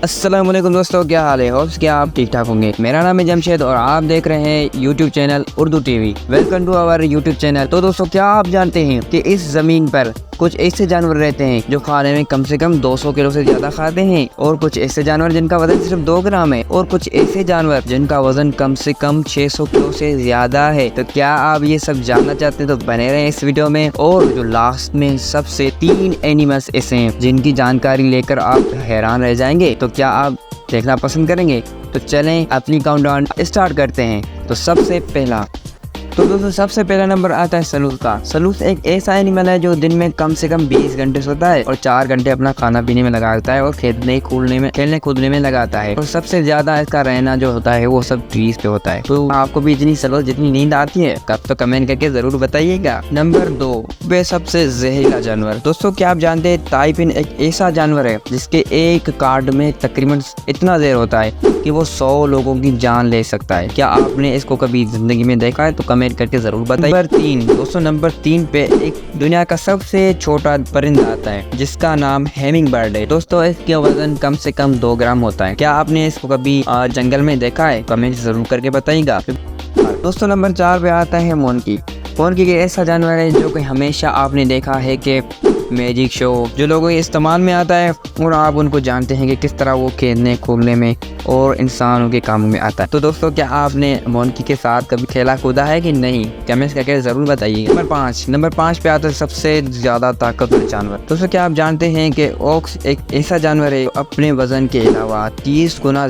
अस्सलाम वालेकुम दोस्तों, क्या हाल है? होप्स क्या आप ठीक ठाक होंगे। मेरा नाम है जमशेद और आप देख रहे हैं YouTube channel Urdu TV. Welcome to our YouTube channel. तो दोस्तों, क्या आप जानते हैं कि इस ज़मीन पर कुछ ऐसे जानवर रहते हैं जो खाने में कम से कम 200 किलो से ज़्यादा खाते हैं, और कुछ ऐसे जानवर जिनका वजन सिर्फ 2 ग्राम है, और कुछ ऐसे जानवर जिनका वजन कम से कम 600 किलो से ज़्यादा है। तो क्या आप ये सब जानना चाहते हैं? तो बने रहें इस वीडियो में। और जो लास्ट में सबसे 3 एनिमल्स ऐसे हैं जिनकी जानकारी लेकर आप हैरान रह जाएंगे। तो क्या आप देखना पसंद करेंगे? तो चलें अपनी काउंटडाउन स्टार्ट करते हैं। तो सबसे पहला नंबर आता है सलूथ का। सलूथ एक ऐसा एनिमल है जो दिन में कम से कम 20 घंटे सोता है और 4 घंटे अपना खाना पीने में लगाता है और खेलने कूदने में लगाता है। और सबसे ज्यादा इसका रहना जो होता है वो सब ट्रीज पे होता है। तो आपको भी इतनी सलूथ जितनी नींद आती है कब, तो कमेंट करके जरूर बताइएगा। नंबर 2 वे सबसे जहरीला जानवर। दोस्तों, क्या आप जानते हैं ताइपिन एक ऐसा जानवर है जिसके एक कार्ड में तकरीबन इतना जहर होता है कि वो 100 लोगों की जान ले सकता है। क्या आपने इसको कभी जिंदगी में देखा है? तो कमेंट करके जरूर बताइए। नंबर 3 दोस्तों, नंबर 3 पे एक दुनिया का सबसे छोटा परिंदा आता है जिसका नाम हेमिंग बर्ड है। दोस्तों, इसका वजन कम से कम 2 ग्राम होता है। क्या आपने इसको कभी जंगल में देखा है? कमेंट जरूर करके बताइएगा। दोस्तों, नंबर 4 पे आता है मोंकी। मोंकी एक ऐसा जानवर है जो कि हमेशा आपने देखा है कि मैजिक शो जो लोगों के इस्तेमाल में आता है, और आप उनको जानते हैं कि किस तरह वो खेलने कूदने में और इंसानों के कामों में आता है। तो दोस्तों, क्या आपने मोंकी के साथ कभी खेला कूदा है कि नहीं? कमेंट्स करके जरूर बताइए। नंबर 5 पे आता है सबसे ज्यादा ताकतवर जानवर। दोस्तों, क्या आप जानते हैं कि ऑक्स एक ऐसा जानवर है अपने वजन के अलावा 30 गुना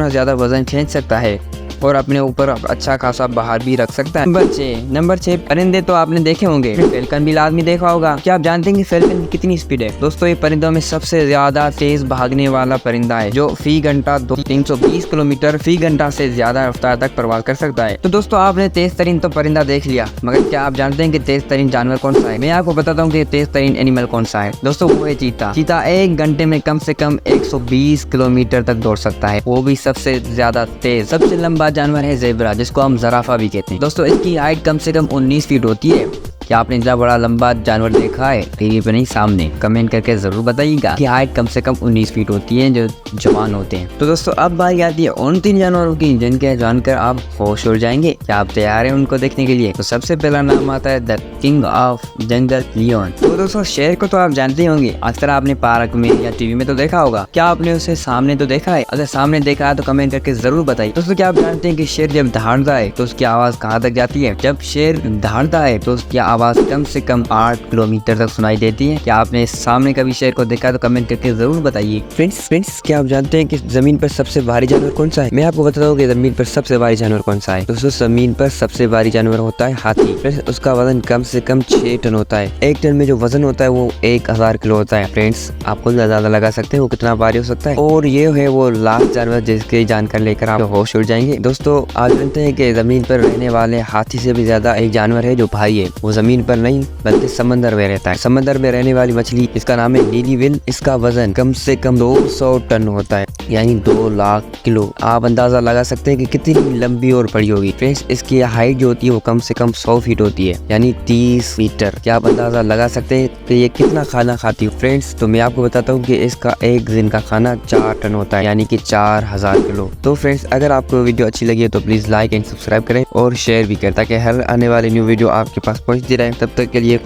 ज्यादा वजन खींच सकता है और अपने ऊपर अच्छा खासा बाहर भी रख सकता है। नंबर 6 परिंदे तो आपने देखे होंगे, फैल्कन भी लाजमी देखा होगा। क्या आप जानते हैं कि फैल्कन की कितनी स्पीड है? दोस्तों, ये परिंदों में सबसे ज्यादा तेज भागने वाला परिंदा है जो फी घंटा 320 किलोमीटर फी घंटा से ज्यादा रफ्तार तक प्रवास कर सकता है। तो दोस्तों, आपने तेज तरीन तो परिंदा देख लिया, मगर क्या आप जानते हैं कि तेज तरीन जानवर कौन सा है? मैं आपको बताता हूँ कि तेज तरीन एनिमल कौन सा है। दोस्तों, वो है चीता। चीता 1 घंटे में कम से कम 120 किलोमीटर तक दौड़ सकता है, वो भी सबसे ज्यादा तेज। सबसे लंबा जानवर है ज़ेब्रा, जिसको हम ज़राफ़ा भी कहते हैं। दोस्तों, इसकी हाइट कम से कम 19 फीट होती है। क्या आपने इतना बड़ा लंबा जानवर देखा है? टीवी पे नहीं, सामने। कमेंट करके जरूर बताइएगा कि हाइट कम से कम 19 फीट होती है जो जवान होते हैं। तो दोस्तों, अब बारी आती है उन 3 जानवरों की जिनके जानकर आप होश उड़ जाएंगे। क्या आप तैयार हैं उनको देखने के लिए? तो सबसे पहला नाम आता है the king of jungle lion. तो दोस्तों, शेर को तो आप जानते ही होंगे, अक्सर आपने पार्क में या टीवी में तो देखा होगा। क्या आपने उसे सामने तो देखा है? अगर सामने देखा है तो कमेंट करके जरूर बताइए। दोस्तों, क्या आप जानते हैं कि शेर जब दहाड़ता है तो उसकी आवाज कहाँ तक जाती है? जब शेर दहाड़ता है तो उसकी आवाज कम से कम 8 किलोमीटर तक सुनाई देती है। क्या आपने सामने कभी शेर को देखा? तो कमेंट करके जरूर बताइए। फ्रेंड्स, क्या आप जानते हैं कि जमीन पर सबसे भारी जानवर कौन सा है? मैं आपको बताता हूँ कि जमीन पर सबसे भारी जानवर कौन सा है। दोस्तों, जमीन पर सबसे भारी जानवर होता है हाथी। फ्रेंड्स, उसका वजन कम से कम 6 टन होता है। 1 टन में जो वजन होता है वो 1000 किलो होता है। फ्रेंड्स, आपको ज्यादा लगा सकते हैं वो कितना भारी हो सकता है। और ये है वो लास्ट जानवर जिसकी जानकारी लेकर आप होश उड़ जाएंगे। दोस्तों, आप जानते हैं कि जमीन पर रहने वाले हाथी से भी ज्यादा एक जानवर है जो भारी है। वो जमीन पर नहीं बल्कि समंदर में रहता है। समंदर में रहने वाली मछली, इसका नाम है नीली विल। इसका वजन कम से कम 200 टन होता है, यानी 2 लाख किलो। आप अंदाजा लगा सकते हैं कि कितनी लंबी और बड़ी होगी। फ्रेंड्स, इसकी हाइट जो होती है वो कम से कम 100 फीट होती है, यानी 30 मीटर। क्या आप अंदाजा लगा सकते हैं कि ये कितना खाना खाती है? फ्रेंड्स, तो मैं आपको बताता हूँ कि इसका एक दिन का खाना 4 टन होता है, यानी कि 4000 किलो। तो फ्रेंड्स, अगर आपको वीडियो अच्छी लगी है तो प्लीज लाइक एंड सब्सक्राइब करें और शेयर भी करें ताकि हर आने वाली न्यू वीडियो आपके पास पहुंचती रहे। तब तक के लिए